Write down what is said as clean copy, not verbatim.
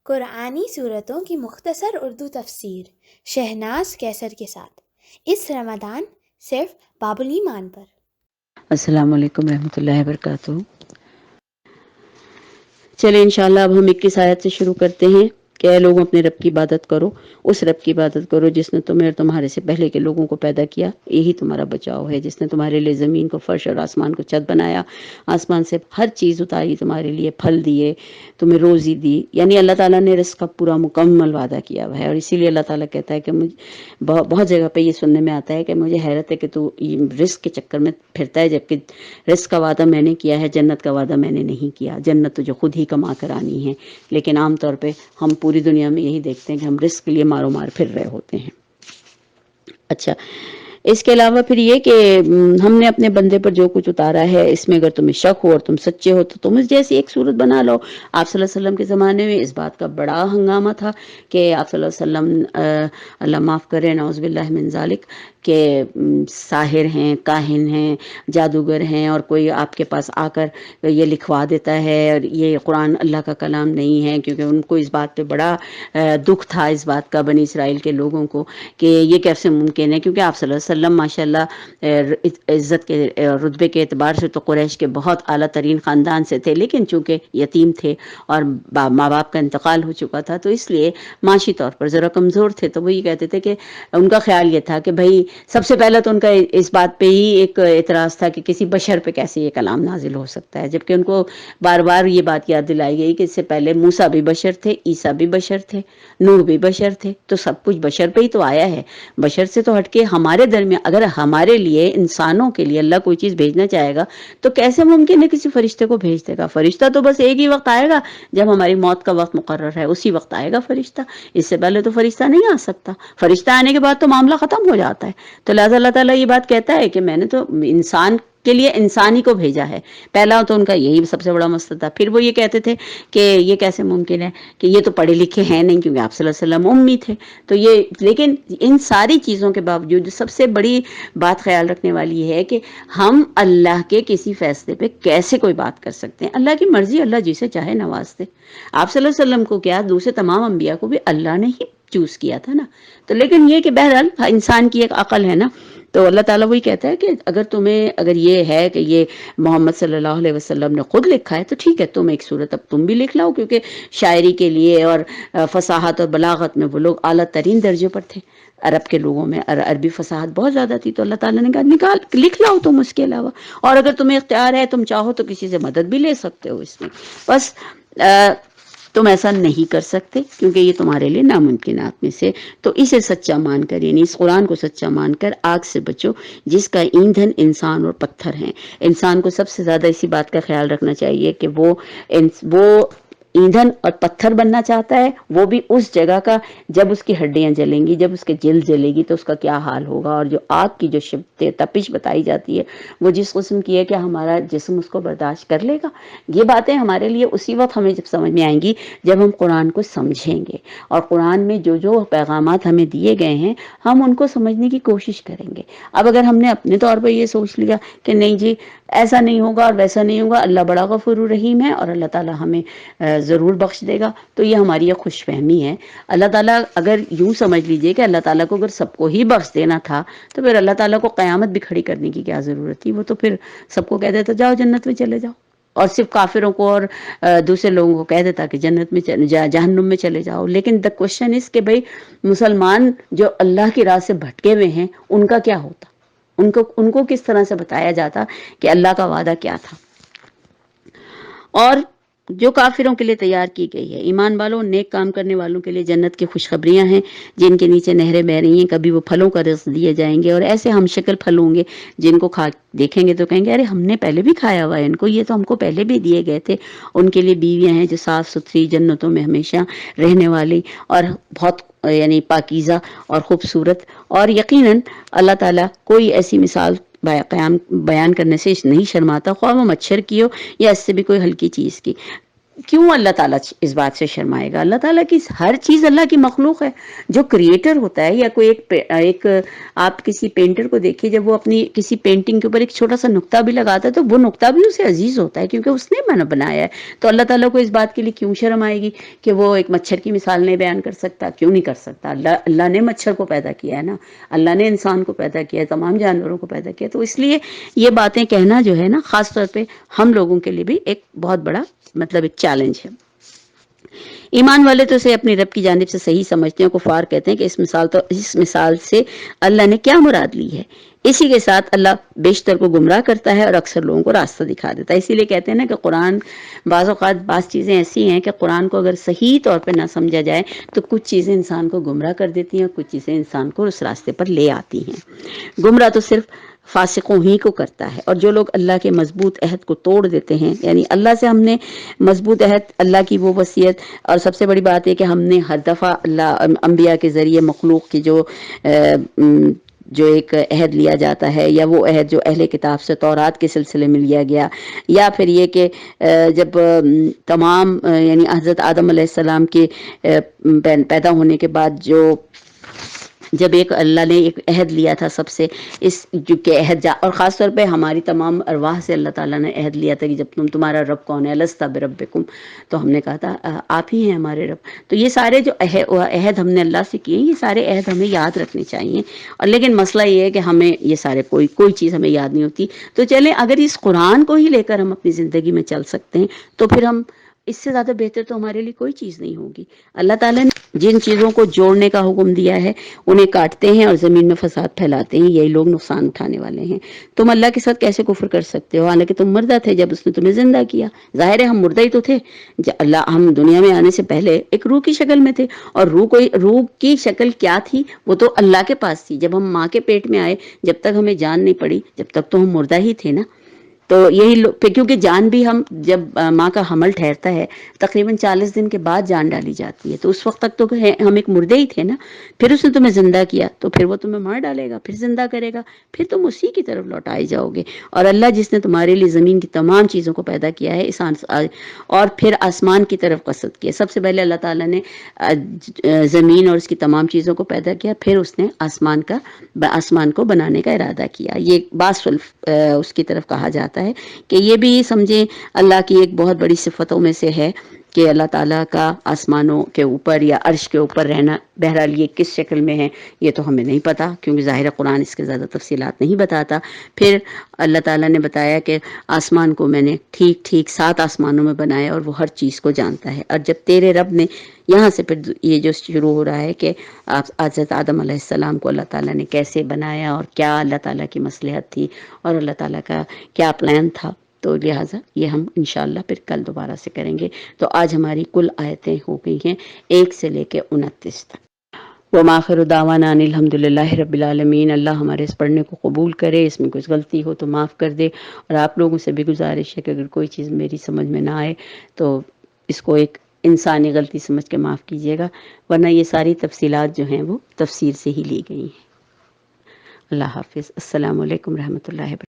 قرآنی صورتوں کی مختصر اردو تفسیر شہناز کیسر کے ساتھ اس رمضان صرف باب الایمان پر۔ السلام علیکم رحمۃ اللہ وبرکاتہ۔ چلیں انشاءاللہ اب ہم 21 آیت سے شروع کرتے ہیں کہ اے لوگوں اپنے رب کی عبادت کرو، اس رب کی عبادت کرو جس نے تمہیں اور تمہارے سے پہلے کے لوگوں کو پیدا کیا، یہی تمہارا بچاؤ ہے، جس نے تمہارے لیے زمین کو فرش اور آسمان کو چھت بنایا، آسمان سے ہر چیز اتاری تمہارے لیے، پھل دیے، تمہیں روزی دی، یعنی اللہ تعالیٰ نے رزق کا پورا مکمل وعدہ کیا ہوا ہے۔ اور اسی لیے اللہ تعالیٰ کہتا ہے کہ مجھے بہت جگہ پہ یہ سننے میں آتا ہے کہ مجھے حیرت ہے کہ تو رزق کے چکر میں پھرتا ہے، جبکہ رزق کا وعدہ میں نے کیا ہے، جنت کا وعدہ میں نے نہیں کیا۔ جنت تجھے خود ہی کما کر آنی ہے، لیکن عام طور پہ ہم پوری دنیا میں یہی دیکھتے ہیں کہ ہم رزق کے لیے مارو مار پھر رہے ہوتے ہیں۔ اچھا، اس کے علاوہ پھر یہ کہ ہم نے اپنے بندے پر جو کچھ اتارا ہے، اس میں اگر تمہیں شک ہو اور تم سچے ہو تو تم اس جیسی ایک صورت بنا لو۔ آپ صلی اللہ علیہ وسلم کے زمانے میں اس بات کا بڑا ہنگامہ تھا کہ آپ صلی اللہ علیہ وسلم اللہ معاف کرے، نعوذ باللہ من ذالک، کہ ساحر ہیں، کاہن ہیں، جادوگر ہیں، اور کوئی آپ کے پاس آ کر یہ لکھوا دیتا ہے اور یہ قرآن اللہ کا کلام نہیں ہے، کیونکہ ان کو اس بات پہ بڑا دکھ تھا، اس بات کا، بنی اسرائیل کے لوگوں کو، کہ یہ کیسے ممکن ہے، کیونکہ آپ صلی اللہ علیہ وسلم ماشاءاللہ عزت کے رتبے کے اعتبار سے تو قریش کے بہت اعلیٰ ترین خاندان سے تھے، لیکن چونکہ یتیم تھے اور ماں باپ کا انتقال ہو چکا تھا تو اس لیے معاشی طور پر ذرا کمزور تھے، تو وہ یہ کہتے تھے کہ ان کا خیال یہ تھا کہ بھائی سب سے پہلے تو ان کا اس بات پہ ہی ایک اعتراض تھا کہ کسی بشر پہ کیسے یہ کلام نازل ہو سکتا ہے، جبکہ ان کو بار بار یہ بات یاد دلائی گئی کہ اس سے پہلے موسیٰ بھی بشر تھے، عیسیٰ بھی بشر تھے، نوح بھی بشر تھے، تو سب کچھ بشر پہ ہی تو آیا ہے۔ بشر سے تو ہٹ کے ہمارے درمیان اگر ہمارے لیے، انسانوں کے لیے اللہ کوئی چیز بھیجنا چاہے گا تو کیسے ممکن ہے کسی فرشتے کو بھیج دے گا؟ فرشتہ تو بس ایک ہی وقت آئے گا جب ہماری موت کا وقت مقرر ہے، اسی وقت آئے گا فرشتہ، اس سے پہلے تو فرشتہ نہیں آ سکتا۔ فرشتہ آنے کے بعد تو معاملہ ختم ہو جاتا ہے۔ تو لہٰذا اللہ تعالیٰ یہ بات کہتا ہے کہ میں نے تو انسان کے لیے انسان ہی کو بھیجا ہے۔ پہلا تو ان کا یہی سب سے بڑا مسئلہ تھا۔ پھر وہ یہ کہتے تھے کہ یہ کیسے ممکن ہے کہ یہ تو پڑھے لکھے ہیں نہیں، کیونکہ آپ صلی اللہ علیہ وسلم امی تھے، تو یہ، لیکن ان ساری چیزوں کے باوجود سب سے بڑی بات خیال رکھنے والی ہے کہ ہم اللہ کے کسی فیصلے پہ کیسے کوئی بات کر سکتے ہیں؟ اللہ کی مرضی، اللہ جسے چاہے نواز دے۔ آپ صلی اللہ علیہ وسلم کو کیا، دوسرے تمام انبیاء کو بھی اللہ نے ہی چوز کیا تھا نا۔ تو لیکن یہ کہ بہرحال انسان کی ایک عقل ہے نا، تو اللہ تعالیٰ وہی کہتا ہے کہ اگر یہ ہے کہ یہ محمد صلی اللہ علیہ وسلم نے خود لکھا ہے تو ٹھیک ہے، تم ایک صورت اب تم بھی لکھ لاؤ، کیونکہ شاعری کے لیے اور فصاحت اور بلاغت میں وہ لوگ اعلیٰ ترین درجے پر تھے۔ عرب کے لوگوں میں عربی فصاحت بہت زیادہ تھی، تو اللہ تعالیٰ نے کہا لکھ لاؤ تم اس کے علاوہ، اور اگر تمہیں اختیار ہے، تم چاہو تو کسی سے مدد بھی لے سکتے ہو اس میں، بس تم ایسا نہیں کر سکتے کیونکہ یہ تمہارے لیے ناممکنات میں سے۔ تو اسے سچا مان کر، یعنی اس قرآن کو سچا مان کر آگ سے بچو جس کا ایندھن انسان اور پتھر ہیں۔ انسان کو سب سے زیادہ اسی بات کا خیال رکھنا چاہیے کہ وہ ایندھن اور پتھر بننا چاہتا ہے، وہ بھی اس جگہ کا جب اس کی ہڈیاں جلیں گی، جب اس کے جلد جلے گی تو اس کا کیا حال ہوگا، اور جو آگ کی جو تپش بتائی جاتی ہے وہ جس قسم کی ہے کہ ہمارا جسم اس کو برداشت کر لے گا۔ یہ باتیں ہمارے لیے اسی وقت ہمیں جب سمجھ میں آئیں گی جب ہم قرآن کو سمجھیں گے، اور قرآن میں جو جو پیغامات ہمیں دیے گئے ہیں ہم ان کو سمجھنے کی کوشش کریں گے۔ اب اگر ہم نے اپنے طور پر یہ سوچ لیا کہ نہیں جی ایسا نہیں ہوگا اور ویسا نہیں ہوگا، اللہ بڑا غفور رحیم ہے اور اللہ تعالیٰ ہمیں ضرور بخش دے گا، تو یہ ہماری ایک خوش فہمی ہے۔ اللہ تعالیٰ اگر یوں سمجھ لیجئے کہ اللہ تعالیٰ کو اگر سب کو ہی بخش دینا تھا تو پھر اللہ تعالیٰ کو قیامت بھی کھڑی کرنے کی کیا ضرورت تھی؟ وہ تو پھر سب کو کہہ دیتا جاؤ جنت میں چلے جاؤ، اور صرف کافروں کو اور دوسرے لوگوں کو کہہ دیتا کہ جنت میں جہنم میں چلے جاؤ۔ لیکن the question is کہ بھئی مسلمان جو اللہ کی راہ سے بھٹکے ہوئے ہیں ان کا کیا ہوتا؟ ان کو کس طرح سے بتایا جاتا کہ اللہ کا وعدہ کیا تھا؟ اور جو کافروں کے لیے تیار کی گئی ہے، ایمان والوں نیک کام کرنے والوں کے لیے جنت کی خوشخبریاں ہیں جن کے نیچے نہریں بہ رہی ہیں، کبھی وہ پھلوں کا رزق دیے جائیں گے، اور ایسے ہم شکل پھل ہوں گے جن کو کھا دیکھیں گے تو کہیں گے ارے ہم نے پہلے بھی کھایا ہوا ہے ان کو، یہ تو ہم کو پہلے بھی دیے گئے تھے۔ ان کے لیے بیویاں ہیں جو صاف ستھری، جنتوں میں ہمیشہ رہنے والی اور بہت یعنی پاکیزہ اور خوبصورت، اور یقیناً اللہ تعالیٰ کوئی ایسی مثال بیان کرنے سے نہیں شرماتا، خواہ وہ مچھر کی ہو یا اس سے بھی کوئی ہلکی چیز کی۔ کیوں اللہ تعالیٰ اس بات سے شرمائے گا؟ اللہ تعالیٰ کی ہر چیز اللہ کی مخلوق ہے. جو کریٹر ہوتا ہے یا کوئی ایک آپ کسی پینٹر کو دیکھیے، جب وہ اپنی کسی پینٹنگ کے اوپر ایک چھوٹا سا نقطہ بھی لگاتا ہے تو وہ نقطہ بھی اسے عزیز ہوتا ہے کیونکہ اس نے بنایا ہے. تو اللہ تعالیٰ کو اس بات کے لیے کیوں شرم آئے گی کہ وہ ایک مچھر کی مثال نہیں بیان کر سکتا؟ کیوں نہیں کر سکتا؟ اللہ نے مچھر کو پیدا کیا ہے نا، اللہ نے انسان کو پیدا کیا ہے، تمام جانوروں کو پیدا کیا. تو اس لیے یہ باتیں کہنا جو ہے نا، خاص طور پہ ہم لوگوں کے لیے بھی ایک بہت بڑا مطلب ایک چیلنج ہے. ایمان والے تو اسے اپنی رب کی جانب سے صحیح سمجھتے ہیں. کفار کہتے ہیں کہ اس مثال سے اللہ نے کیا مراد لی ہے. اسی کے ساتھ اللہ بیشتر کو گمراہ کرتا ہے اور اکثر لوگوں کو راستہ دکھا دیتا ہے. اسی لیے کہتے ہیں نا کہ قرآن بعض اوقات بعض چیزیں ایسی ہیں کہ قرآن کو اگر صحیح طور پہ نہ سمجھا جائے تو کچھ چیزیں انسان کو گمراہ کر دیتی ہیں، کچھ چیزیں انسان کو اس راستے پر لے آتی ہیں. گمراہ تو صرف فاسقوں ہی کو کرتا ہے، اور جو لوگ اللہ کے مضبوط عہد کو توڑ دیتے ہیں، یعنی اللہ سے ہم نے مضبوط عہد، اللہ کی وہ وصیت، اور سب سے بڑی بات ہے کہ ہم نے ہر دفعہ اللہ انبیاء کے ذریعے مخلوق کی جو ایک عہد لیا جاتا ہے، یا وہ عہد جو اہل کتاب سے تورات کے سلسلے میں لیا گیا، یا پھر یہ کہ جب تمام یعنی حضرت آدم علیہ السلام کے پیدا ہونے کے بعد جب ایک اللہ نے ایک عہد لیا تھا سب سے، اس جو کہ عہد اور خاص طور پہ ہماری تمام ارواح سے اللہ تعالیٰ نے عہد لیا تھا کہ جب تمہارا رب کون ہے، الست بربکم، تو ہم نے کہا تھا آپ ہی ہیں ہمارے رب. تو یہ سارے جو عہد ہم نے اللہ سے کیے، یہ سارے عہد ہمیں یاد رکھنے چاہیے. اور لیکن مسئلہ یہ ہے کہ ہمیں یہ سارے کوئی چیز ہمیں یاد نہیں ہوتی. تو چلیں اگر اس قرآن کو ہی لے کر ہم اپنی زندگی میں چل سکتے ہیں تو پھر ہم اس سے زیادہ بہتر تو ہمارے لیے کوئی چیز نہیں ہوگی. اللہ تعالیٰ نے جن چیزوں کو جوڑنے کا حکم دیا ہے انہیں کاٹتے ہیں اور زمین میں فساد پھیلاتے ہیں، یہی لوگ نقصان اٹھانے والے ہیں. تم اللہ کے ساتھ کیسے کفر کر سکتے ہو حالانکہ تم مردہ تھے جب اس نے تمہیں زندہ کیا؟ ظاہر ہے ہم مردہ ہی تو تھے. ہم دنیا میں آنے سے پہلے ایک روح کی شکل میں تھے، اور روح کی شکل کیا تھی؟ وہ تو اللہ کے پاس تھی. جب ہم ماں کے پیٹ میں آئے، جب تک ہمیں جان نہیں پڑی، جب تک تو ہم مردہ ہی تھے نا. تو یہی کیونکہ جان بھی ہم جب ماں کا حمل ٹھہرتا ہے تقریباً 40 دن کے بعد جان ڈالی جاتی ہے، تو اس وقت تک تو ہم ایک مردے ہی تھے نا. پھر اس نے تمہیں زندہ کیا تو پھر وہ تمہیں مار ڈالے گا، پھر زندہ کرے گا، پھر تم اسی کی طرف لوٹائے جاؤ گے. اور اللہ جس نے تمہارے لیے زمین کی تمام چیزوں کو پیدا کیا ہے اور پھر آسمان کی طرف قصد کیا. سب سے پہلے اللہ تعالیٰ نے زمین اور اس کی تمام چیزوں کو پیدا کیا، پھر اس نے آسمان کو بنانے کا ارادہ کیا. یہ اس کی طرف کہا جاتا ہے کہ یہ بھی سمجھیں اللہ کی ایک بہت بڑی صفتوں میں سے ہے کہ اللہ تعالیٰ کا آسمانوں کے اوپر یا عرش کے اوپر رہنا. بہرحال یہ کس شکل میں ہے یہ تو ہمیں نہیں پتا، کیونکہ ظاہر قرآن اس کے زیادہ تفصیلات نہیں بتاتا. پھر اللہ تعالیٰ نے بتایا کہ آسمان کو میں نے ٹھیک 7 آسمانوں میں بنایا اور وہ ہر چیز کو جانتا ہے. اور جب تیرے رب نے یہاں سے پھر یہ جو شروع ہو رہا ہے کہ حضرت آدم علیہ السلام کو اللہ تعالیٰ نے کیسے بنایا اور کیا اللہ تعالیٰ کی مصلحت تھی اور اللہ تعالیٰ کا کیا پلان تھا، تو لہٰذا یہ ہم انشاءاللہ پھر کل دوبارہ سے کریں گے. تو آج ہماری کل آیتیں ہو گئی ہیں 1 سے لے کے 29 تک. وما آخر دعوانا ان الحمدللہ رب العالمین. اللہ ہمارے اس پڑھنے کو قبول کرے، اس میں کچھ غلطی ہو تو معاف کر دے. اور آپ لوگوں سے بھی گزارش ہے کہ اگر کوئی چیز میری سمجھ میں نہ آئے تو اس کو ایک انسانی غلطی سمجھ کے معاف کیجیے گا، ورنہ یہ ساری تفصیلات جو ہیں وہ تفسیر سے ہی لی گئی ہیں. اللہ حافظ. السلام علیکم رحمۃ اللہ وبرکاتہ.